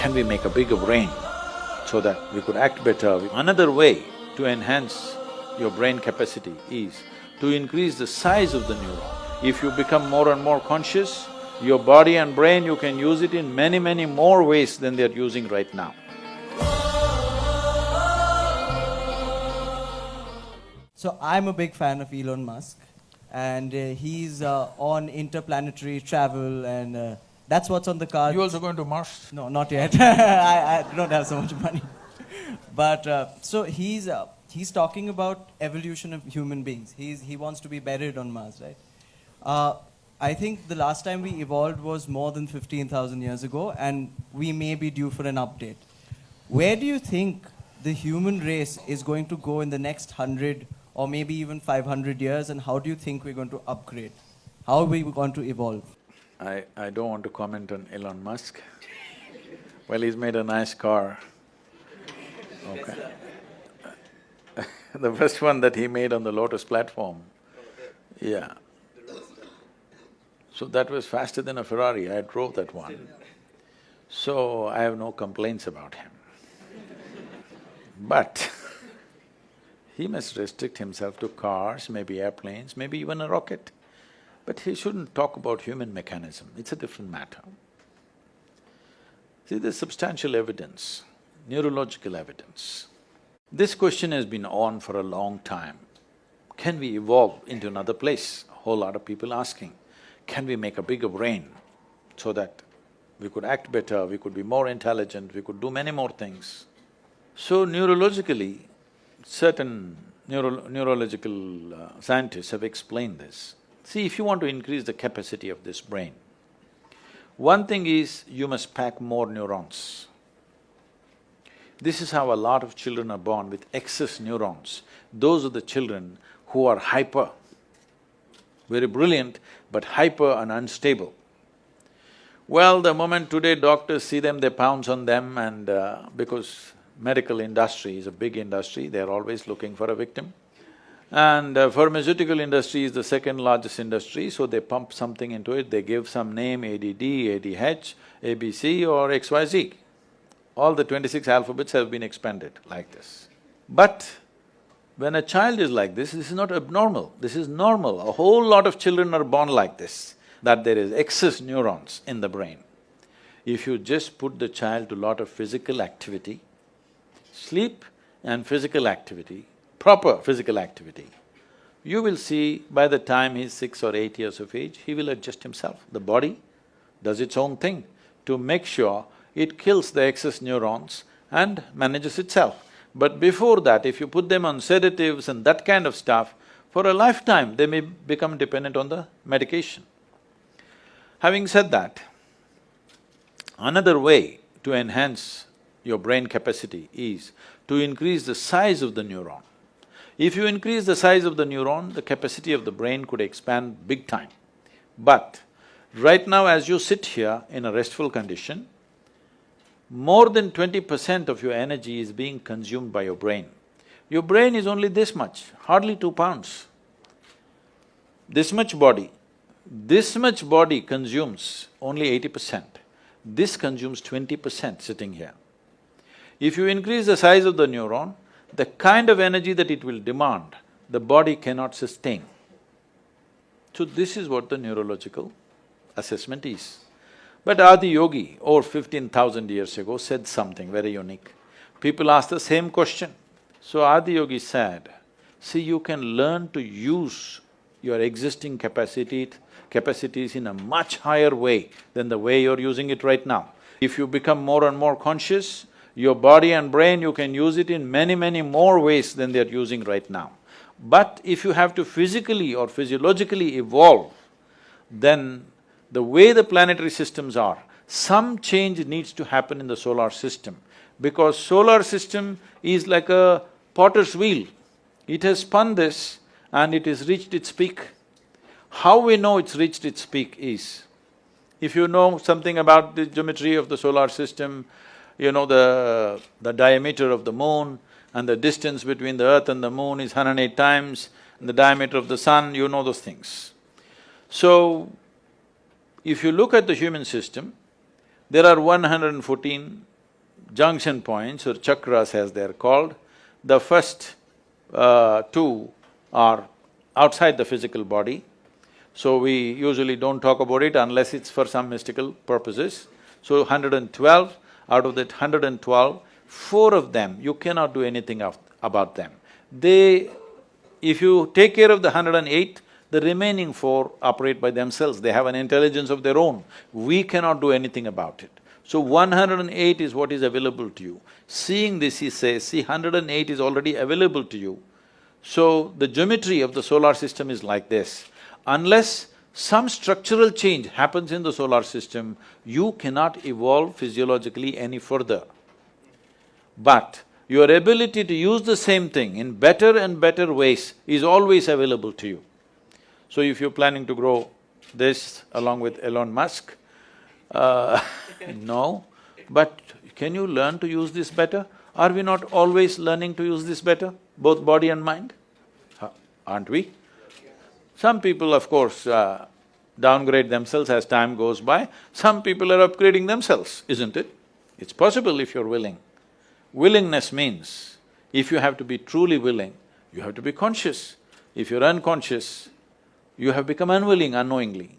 can we make a bigger brain so that we could act better? Another way to enhance your brain capacity is to increase the size of the neuron. If you become more and more conscious, your body and brain, you can use it in many, many more ways than they're using right now. So I'm a big fan of Elon Musk, and he's on interplanetary travel, and that's what's on the cards. You also going to Mars? No, not yet. I don't have so much money. But so he's talking about evolution of human beings. He wants to be buried on Mars, right? I think the last time we evolved was more than 15,000 years ago, and we may be due for an update. Where do you think the human race is going to go in the next 100 or maybe even 500 years, and how do you think we're going to upgrade? How are we going to evolve? I don't want to comment on Elon Musk. Well, he's made a nice car. Okay. The first one that he made on the Lotus platform, yeah. So that was faster than a Ferrari, I drove that one. So I have no complaints about him. But he must restrict himself to cars, maybe airplanes, maybe even a rocket. But he shouldn't talk about human mechanism, it's a different matter. See, there's substantial evidence, neurological evidence. This question has been on for a long time. Can we evolve into another place? A whole lot of people asking. Can we make a bigger brain so that we could act better, we could be more intelligent, we could do many more things? So neurologically, certain neurological scientists have explained this. See, if you want to increase the capacity of this brain, one thing is you must pack more neurons. This is how a lot of children are born with excess neurons. Those are the children who are hyper, very brilliant, but hyper and unstable. Well, the moment today doctors see them, they pounce on them, and because medical industry is a big industry, they're always looking for a victim. And pharmaceutical industry is the second largest industry, so they pump something into it, they give some name, ADD, ADH, ABC or XYZ. All the 26 alphabets have been expanded like this. But when a child is like this is not abnormal, this is normal. A whole lot of children are born like this, that there is excess neurons in the brain. If you just put the child to lot of physical activity, sleep and physical activity, proper physical activity, you will see by the time he's 6 or 8 years of age, he will adjust himself. The body does its own thing to make sure it kills the excess neurons and manages itself. But before that, if you put them on sedatives and that kind of stuff, for a lifetime they may become dependent on the medication. Having said that, another way to enhance your brain capacity is to increase the size of the neuron. If you increase the size of the neuron, the capacity of the brain could expand big time. But right now as you sit here in a restful condition, more than 20% of your energy is being consumed by your brain. Your brain is only this much, hardly 2 pounds. This much body consumes only 80%. This consumes 20% sitting here. If you increase the size of the neuron, the kind of energy that it will demand, the body cannot sustain. So this is what the neurological assessment is. But Adi Yogi, over 15,000 years ago, said something very unique. People asked the same question. So Adi Yogi said, see, you can learn to use your existing capacities in a much higher way than the way you're using it right now. If you become more and more conscious, your body and brain, you can use it in many, many more ways than they're using right now. But if you have to physically or physiologically evolve, then the way the planetary systems are, some change needs to happen in the solar system, because solar system is like a potter's wheel. It has spun this and it has reached its peak. How we know it's reached its peak is, if you know something about the geometry of the solar system, you know the diameter of the moon and the distance between the earth and the moon is 108 times, and the diameter of the sun, you know those things. So, if you look at the human system, there are 114 junction points or chakras as they're called. The first two are outside the physical body, so we usually don't talk about it unless it's for some mystical purposes. So 112, out of that 112, 4 of them, you cannot do anything about them. If you take care of the 108, the remaining 4 operate by themselves, they have an intelligence of their own. We cannot do anything about it. So 108 is what is available to you. Seeing this, he says, see, 108 is already available to you. So the geometry of the solar system is like this. Unless some structural change happens in the solar system, you cannot evolve physiologically any further. But your ability to use the same thing in better and better ways is always available to you. So if you're planning to grow this along with Elon Musk, no, but can you learn to use this better? Are we not always learning to use this better, both body and mind? Aren't we? Some people, of course, downgrade themselves as time goes by, some people are upgrading themselves, isn't it? It's possible if you're willing. Willingness means, if you have to be truly willing, you have to be conscious. If you're unconscious, you have become unwilling unknowingly.